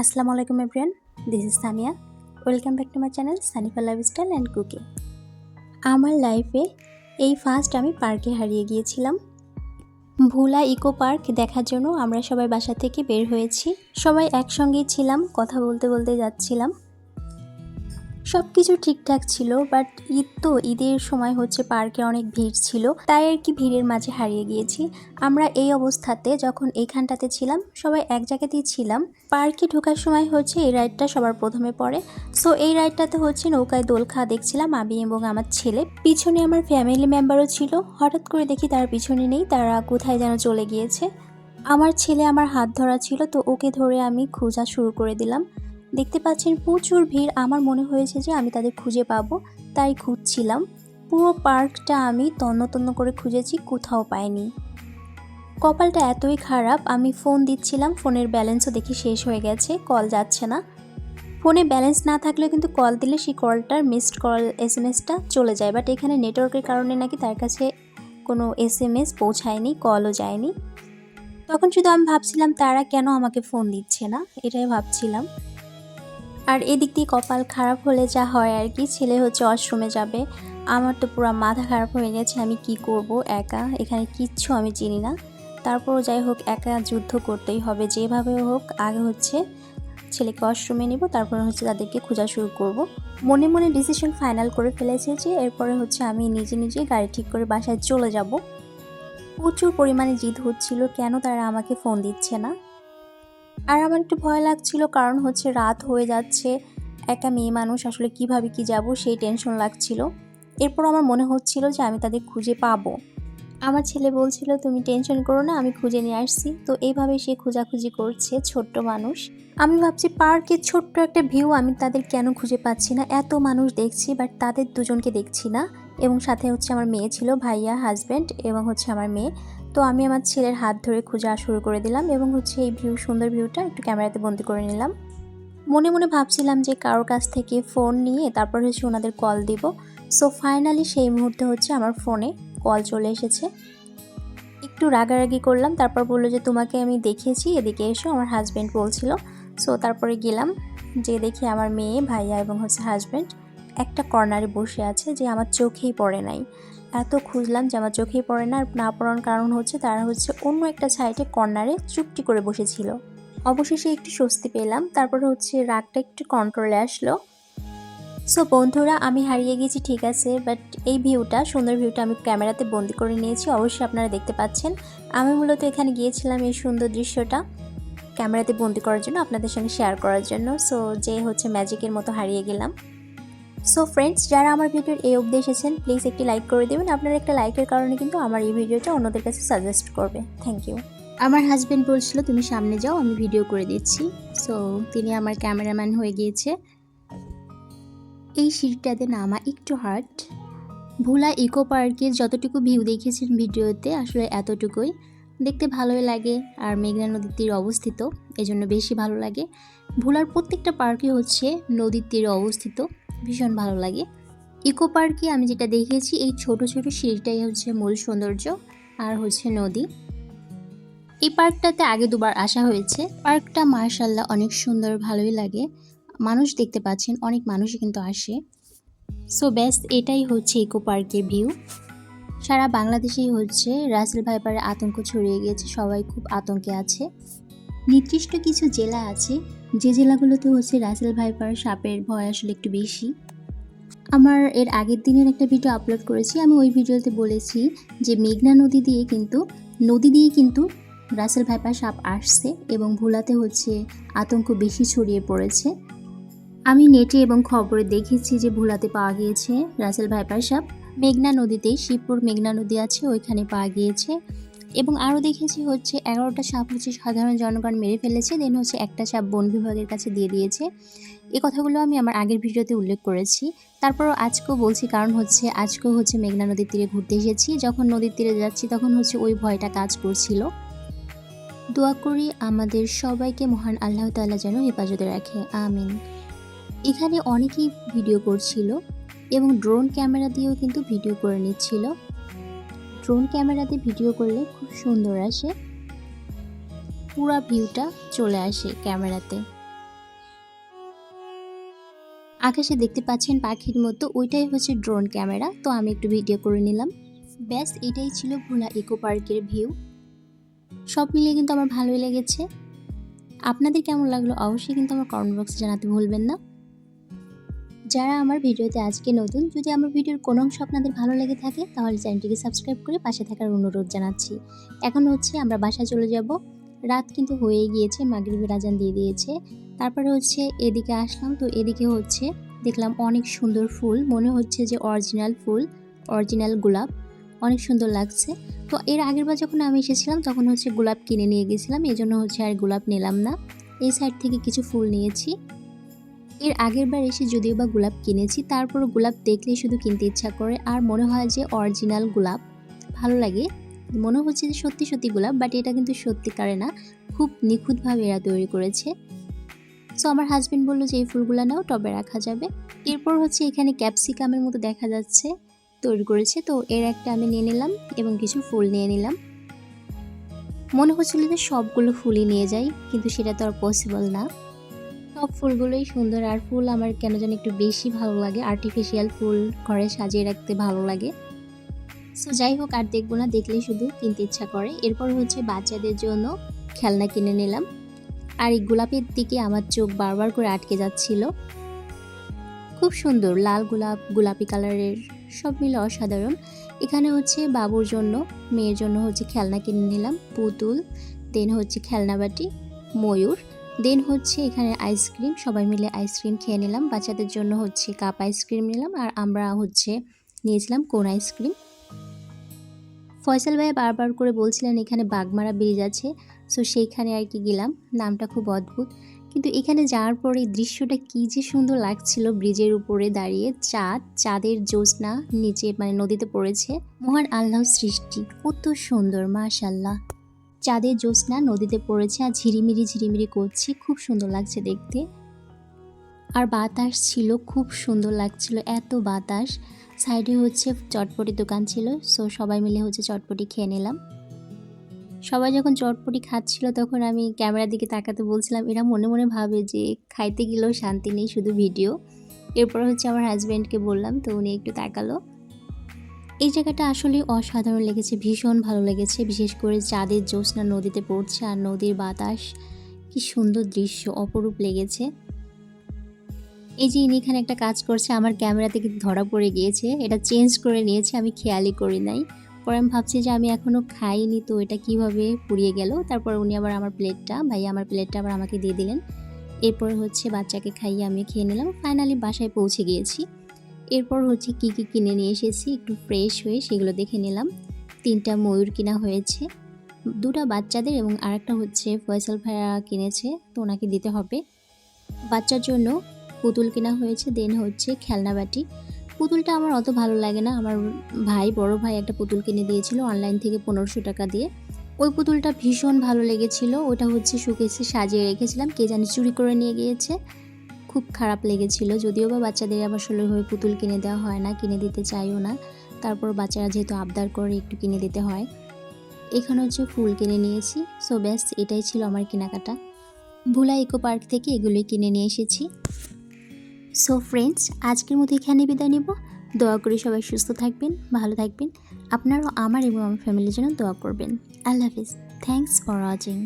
আসসালামু আলাইকুম everyone, this is Sania. Welcome back to my channel Sanifa lifestyle and cooking. আমার লাইফে এই ফার্স্ট আমি পার্কে হারিয়ে গিয়েছিলাম। ভোলা ইকো পার্ক দেখার জন্য আমরা সবাই বাসা থেকে বের হয়েছি। সবাই একসঙ্গেই ছিলাম, কথা বলতে বলতে যাচ্ছিলাম। সব কিছু ঠিকঠাক ছিল, বাট ঈদের সময় হচ্ছে পার্কে অনেক ভিড় ছিল, তাই আর কি ভিড়ের মাঝে হারিয়ে গিয়েছি। আমরা এই অবস্থাতে যখন এইখানটাতে ছিলাম সবাই এক জায়গাতেই ছিলাম। পার্কে ঢোকার সময় হচ্ছে এই রাইডটা সবার প্রথমে পড়ে। সো এই রাইডটাতে হচ্ছে নৌকায় দোল খাওয়া দেখছিলাম আমি এবং আমার ছেলে। পিছনে আমার ফ্যামিলি মেম্বারও ছিল। হঠাৎ করে দেখি তারা পিছনে নেই, তারা কোথায় যেন চলে গিয়েছে। আমার ছেলে আমার হাত ধরা ছিল, তো ওকে ধরে আমি খোঁজা শুরু করে দিলাম। দেখতে পাচ্ছেন প্রচুর ভিড়। আমার মনে হয়েছে যে আমি তাদের খুঁজে পাবো, তাই খুঁজছিলাম। পুরো পার্কটা আমি তন্ন তন্ন করে খুঁজেছি, কোথাও পাইনি। কপালটা এতই খারাপ, আমি ফোন দিচ্ছিলাম, ফোনের ব্যালেন্সও দেখি শেষ হয়ে গেছে, কল যাচ্ছে না। ফোনে ব্যালেন্স না থাকলেও কিন্তু কল দিলে সেই কলটার মিসড কল SMS-টা চলে যায়, বাট এখানে নেটওয়ার্কের কারণে নাকি তার কাছে কোনো SMS পৌঁছায়নি, কলও যায়নি। তখন শুধু আমি ভাবছিলাম তারা কেন আমাকে ফোন দিচ্ছে না, এটাই ভাবছিলাম। আর এদিক দিয়ে কপাল খারাপ হলে যা হয় আর কি, ছেলে হচ্ছে ওয়াশরুমে যাবে। আমার তো পুরো মাথা খারাপ হয়ে গেছে, আমি কি করব একা, এখানে কিচ্ছু আমি চিনি না। তারপরও যাই হোক, একা যুদ্ধ করতেই হবে, যেভাবে হোক। আগে হচ্ছে ছেলেকে ওয়াশরুমে নিব, তারপরে হচ্ছে তাদেরকে খোঁজা শুরু করব। মনে মনে ডিসিশন ফাইনাল করে ফেলেছি যে এরপরে হচ্ছে আমি নিজে নিজে গাড়ি ঠিক করে বাসায় চলে যাব। প্রচুর পরিমাণে জিদ হচ্ছিল কেন তারা আমাকে ফোন দিচ্ছে না। আর আমার একটু ভয় লাগছিল, কারণ হচ্ছে রাত হয়ে যাচ্ছে, একা মেয়ে মানুষ, আসলে কিভাবে কি যাব সেই টেনশন লাগছিল। এরপর আমার মনে হচ্ছিল যে আমি তাদের খুঁজে পাবো। আমার ছেলে বলছিল তুমি টেনশন করো না, আমি খুঁজে নিয়ে আসছি। তো এইভাবে সে খোঁজাখুঁজি করছে, ছোট্ট মানুষ। আমি ভাবছি পার্কের ছোট্ট একটা ভিউ, আমি তাদের কেন খুঁজে পাচ্ছি না। এত মানুষ দেখছি, বাট তাদের দুজনকে দেখছি না। এবং সাথে হচ্ছে আমার মেয়ে ছিল, ভাইয়া, হাজব্যান্ড এবং হচ্ছে আমার মেয়ে। তো আমি আমার ছেলের হাত ধরে খোঁজা শুরু করে দিলাম এবং হচ্ছে এই সুন্দর ভিউটা একটু ক্যামেরাতে বন্দি করে নিলাম। মনে মনে ভাবছিলাম যে কারোর কাছ থেকে ফোন নিয়ে তারপর হচ্ছে ওনাদের কল দিব। সো ফাইনালি সেই মুহূর্তে হচ্ছে আমার ফোনে কল চলে এসেছে। একটু রাগারাগি করলাম, তারপর বললো যে তোমাকে আমি দেখিয়েছি, এদিকে এসো, আমার হাজব্যান্ড বলছিল। সো তারপরে গেলাম, যে দেখি আমার মেয়ে, ভাইয়া এবং হচ্ছে হাজব্যান্ড একটা কর্নারে বসে আছে, যে আমার চোখেই পড়ে নাই। এত খুঁজলাম যে আমার চোখেই পড়ে না। আর না পড়ার কারণ হচ্ছে তারা হচ্ছে অন্য একটা সাইডে কর্নারে চুপটি করে বসেছিল। অবশেষে একটু স্বস্তি পেলাম, তারপরে হচ্ছে রাগটা একটু কন্ট্রোলে আসলো। সো বন্ধুরা, আমি হারিয়ে গেছি ঠিক আছে, বাট এই ভিউটা, সুন্দর ভিউটা আমি ক্যামেরাতে বন্দি করে নিয়েছি, অবশ্যই আপনারা দেখতে পাচ্ছেন। আমি মূলত এখানে গিয়েছিলাম এই সুন্দর দৃশ্যটা ক্যামেরাতে বন্দি করার জন্য, আপনাদের সঙ্গে শেয়ার করার জন্য। সো যে হচ্ছে ম্যাজিকের মতো হারিয়ে গেলাম। সো ফ্রেন্ডস, যারা আমার ভিডিওর এই অবধি এসেছেন প্লিজ একটি লাইক করে দেবেন। আপনার একটা লাইকের কারণে কিন্তু আমার এই ভিডিওটা অন্যদের কাছে সাজেস্ট করবে। Thank you. আমার হাজব্যান্ড বলছিল তুমি সামনে যাও, আমি ভিডিও করে দিচ্ছি। সো তিনি আমার ক্যামেরাম্যান হয়ে গিয়েছে। এই সিঁড়িটাতে নামা একটু হার্ড। ভোলা ইকো পার্কের যতটুকু ভিউ দেখেছেন ভিডিওতে, আসলে এতটুকুই। দেখতে ভালোই লাগে, আর মেঘনা নদীর তীরে অবস্থিত, এজন্য বেশি ভালো লাগে। ভোলার প্রত্যেকটা পার্কে হচ্ছে নদীর তীরে অবস্থিত, ভীষণ ভালো লাগে। ইকো পার্কে আমি যেটা দেখেছি, এই ছোট ছোট সিঁড়িটাই হচ্ছে মূল সৌন্দর্য, আর হচ্ছে নদী। এই পার্কটাতে আগে দুবার আসা হয়েছে। পার্কটা মাশাআল্লাহ অনেক সুন্দর, ভালোই লাগে। মানুষ দেখতে পাচ্ছেন, অনেক মানুষই কিন্তু আসে। সো ব্যাস, এটাই হচ্ছে ইকো পার্কের ভিউ। সারা বাংলাদেশেই হচ্ছে রাসেল ভাইপারের আতঙ্ক ছড়িয়ে গিয়েছে, সবাই খুব আতঙ্কে আছে। নির্দিষ্ট কিছু জেলা আছে, যে জেলাগুলোতে হচ্ছে রাসেল ভাইপার সাপের ভয় আসলে একটু বেশি। আমার এর আগের দিনের একটা ভিডিও আপলোড করেছি, আমি ওই ভিডিওতে বলেছি যে মেঘনা নদী দিয়ে কিন্তু রাসেল ভাইপার সাপ আসছে এবং ভোলাতে হচ্ছে আতঙ্ক বেশি ছড়িয়ে পড়েছে। আমি নেটে এবং খবরে দেখেছি যে ভোলাতে পাওয়া গিয়েছে রাসেল ভাইপার সাপ। মেঘনা নদীতে, শিবপুর মেঘনা নদী আছে, ওইখানে পাওয়া গিয়েছে। এবং আরও দেখেছি হচ্ছে 11টা সাপ হচ্ছে সাধারণ জনগণ মেরে ফেলেছে, দেন হচ্ছে একটা সাপ বন বিভাগের কাছে দিয়ে দিয়েছে। এই কথাগুলো আমি আমার আগের ভিডিওতে উল্লেখ করেছি। তারপরও আজকেও বলছি, কারণ হচ্ছে আজকেও হচ্ছে মেঘনা নদীর তীরে ঘুরতে এসেছি। যখন নদীর তীরে যাচ্ছি তখন হচ্ছে ওই ভয়টা কাজ করছিল। দোয়া করি আমাদের সবাইকে মহান আল্লাহ তাআলা যেন হেফাজতে রাখে, আমিন। এখানে অনেকেই ভিডিও করছিল এবং ড্রোন ক্যামেরা দিয়েও কিন্তু ভিডিও করে নিচ্ছিল। ড্রোন ক্যামেরাতে ভিডিও করলে খুব সুন্দর আসে, পুরা ভিউটা চলে আসে ক্যামেরাতে। আকাশে দেখতে পাচ্ছেন পাখির মতো, ওইটাই হচ্ছে ড্রোন ক্যামেরা। তো আমি একটু ভিডিও করে নিলাম। ব্যাস এটাই ছিল ভোলা ইকো পার্কের ভিউ। সব মিলিয়ে কিন্তু আমার ভালোই লেগেছে। আপনাদের কেমন লাগলো অবশ্যই কিন্তু আমার কমেন্ট বক্সে জানাতে ভুলবেন না। যারা আমার ভিডিওতে আজকে নতুন, যদি আমার ভিডিওর কোনো অংশ আপনাদের ভালো লেগে থাকে তাহলে চ্যানেলটিকে সাবস্ক্রাইব করে পাশে থাকার অনুরোধ জানাচ্ছি। এখন হচ্ছে আমরা বাসায় চলে যাব। রাত কিন্তু হয়েই গিয়েছে, মাগরিবের আজান দিয়ে দিয়েছে। তারপরে হচ্ছে এদিকে আসলাম, তো এদিকে হচ্ছে দেখলাম অনেক সুন্দর ফুল, মনে হচ্ছে যে অরিজিনাল ফুল, অরিজিনাল গোলাপ, অনেক সুন্দর লাগছে। তো এর আগের বার যখন আমি এসেছিলাম তখন হচ্ছে গোলাপ কিনে নিয়ে গেছিলাম, এই জন্য হচ্ছে আর গোলাপ নিলাম না। এই সাইড থেকে কিছু ফুল নিয়েছি। এর আগের বার এসে যদিও বা গোলাপ কিনেছি, তারপরও গোলাপ দেখলেই শুধু কিনতে ইচ্ছা করে, আর মনে হয় যে অরিজিনাল গোলাপ ভালো লাগে, মনে হচ্ছে যে সত্যি সত্যি গোলাপ, বাট এটা কিন্তু সত্যিকারে না, খুব নিখুঁতভাবে এরা তৈরি করেছে। সো আমার হাজবেন্ড বললো যে এই ফুলগুলো নাও, টবে রাখা যাবে। এরপর হচ্ছে এখানে ক্যাপসিকামের মতো দেখা যাচ্ছে তৈরি করেছে, তো এর একটা আমি নিয়ে নিলাম এবং কিছু ফুল নিয়ে নিলাম। মনে হচ্ছিল যে সবগুলো ফুলই নিয়ে যাই, কিন্তু সেটা তো আর পসিবল না। সব ফুলগুলোই সুন্দর, আর ফুল আমার কেন যেন একটু বেশি ভালো লাগে, আর্টিফিশিয়াল ফুল ঘরে সাজিয়ে রাখতে ভালো লাগে। সো যাই হোক, আর দেখবো না, দেখলেই শুধু কিনতে ইচ্ছা করে। এরপর হচ্ছে বাচ্চাদের জন্য খেলনা কিনে নিলাম, আর এই গোলাপের দিকে আমার চোখ বারবার করে আটকে যাচ্ছিল। খুব সুন্দর লাল গোলাপ, গোলাপি কালারের, সব মিলে অসাধারণ। এখানে হচ্ছে বাবুর জন্য, মেয়ের জন্য হচ্ছে খেলনা কিনে নিলাম, পুতুল, দেন হচ্ছে খেলনা বাটি, ময়ূর, দেন হচ্ছে এখানে আইসক্রিম, সবাই মিলে আইসক্রিম খেয়ে নিলাম। বাচ্চাদের জন্য হচ্ছে কাপ আইসক্রিম নিলাম, আর আমরা হচ্ছে নিয়েছিলাম কোন আইসক্রিম। ফয়সাল ভাইয়া বারবার করে বলছিলেন এখানে বাগমারা ব্রিজ আছে, সো সেইখানে আর কি গেলাম। নামটা খুব অদ্ভুত, কিন্তু এখানে যাওয়ার পরে দৃশ্যটা কী যে সুন্দর লাগছিল। ব্রিজের উপরে দাঁড়িয়ে চাঁদের জ্যোৎস্না নিচে মানে নদীতে পড়েছে। মহান আল্লাহর সৃষ্টি, কত সুন্দর মাশাআল্লাহ। চাঁদের জ্যোৎস্না নদীতে পড়েছে আর ঝিরিমিরি ঝিরিমিরি করছে, খুব সুন্দর লাগছে দেখতে। আর বাতাস ছিল, খুব সুন্দর লাগছিল, এত বাতাস। সাইডে হচ্ছে চটপটি দোকান ছিল, সো সবাই মিলে হচ্ছে চটপটি খেয়ে নিলাম। সবাই যখন চটপটি খাচ্ছিল তখন আমি ক্যামেরার দিকে তাকাতে বলছিলাম, এরা মনে মনে ভাবে যে খাইতে গেলেও শান্তি নেই, শুধু ভিডিও। এরপর হচ্ছে আমার হাজব্যান্ডকে বললাম, তো উনি একটু তাকালো। এই জায়গাটা আসলে অসাধারণ লেগেছে, ভীষণ ভালো লেগেছে, বিশেষ করে চাঁদের জ্যোৎস্না নদীতে পড়ছে আর নদীর বাতাস, কি সুন্দর দৃশ্য, অপরূপ লেগেছে। এই যে ইনি এখানে একটা কাজ করছে, আমার ক্যামেরাতে কিন্তু ধরা পড়ে গিয়েছে, এটা চেঞ্জ করে নিয়েছে, আমি খেয়ালই করি নাই। পরে আমি ভাবছি যে আমি এখনও খাইনি, তো এটা কিভাবে পুড়িয়ে গেল। তারপর উনি আবার আমার প্লেটটা, ভাইয়া আমার প্লেটটা আবার আমাকে দিয়ে দিলেন। এরপর হচ্ছে বাচ্চাকে খাইয়ে আমি খেয়ে নিলাম। ফাইনালি বাসায় পৌঁছে গিয়েছি। এরপর হচ্ছে কি কি কিনে নিয়ে এসেছি একটু ফ্রেশ হয়ে সেগুলো দেখে নিলাম। 3টা ময়ূর কিনা হয়েছে, 2টা বাচ্চাদের এবং আরেকটা হচ্ছে ফয়সাল ভাইয়া কিনেছে, তো ওনাকে দিতে হবে। বাচ্চার জন্য পুতুল কেনা হয়েছে, দেন হচ্ছে খেলনা বাটি। পুতুলটা আমার অত ভালো লাগে না, আমার বড় ভাই একটা পুতুল কিনে দিয়েছিল অনলাইন থেকে 1500 টাকা দিয়ে। ওই পুতুলটা ভীষণ ভালো লেগেছিল, ওটা হচ্ছে শোকেসে সাজিয়ে রেখেছিলাম, কে জানি চুরি করে নিয়ে গিয়েছে, খুব খারাপ লেগেছিল। যদিও বা বাচ্চাদের আবার আসলে পুতুল কিনে দেওয়া হয় না, কিনে দিতে চাইও না, তারপর বাচ্চারা যেহেতু আবদার করে একটু কিনে দিতে হয়। এখানে হচ্ছে ফুল কিনে নিয়েছি। সো ব্যাস এটাই ছিল আমার কেনাকাটা। ভোলা ইকো পার্ক থেকে এগুলোই কিনে নিয়ে এসেছি। সো ফ্রেন্ডস, আজকের মতো এখানে বিদায় নেব। দোয়া করি সবাই সুস্থ থাকবেন, ভালো থাকবেন। আপনারাও আমার এবং আমার ফ্যামিলির জন্য দোয়া করবেন। আল্লাহ হাফিজ। Thanks for watching.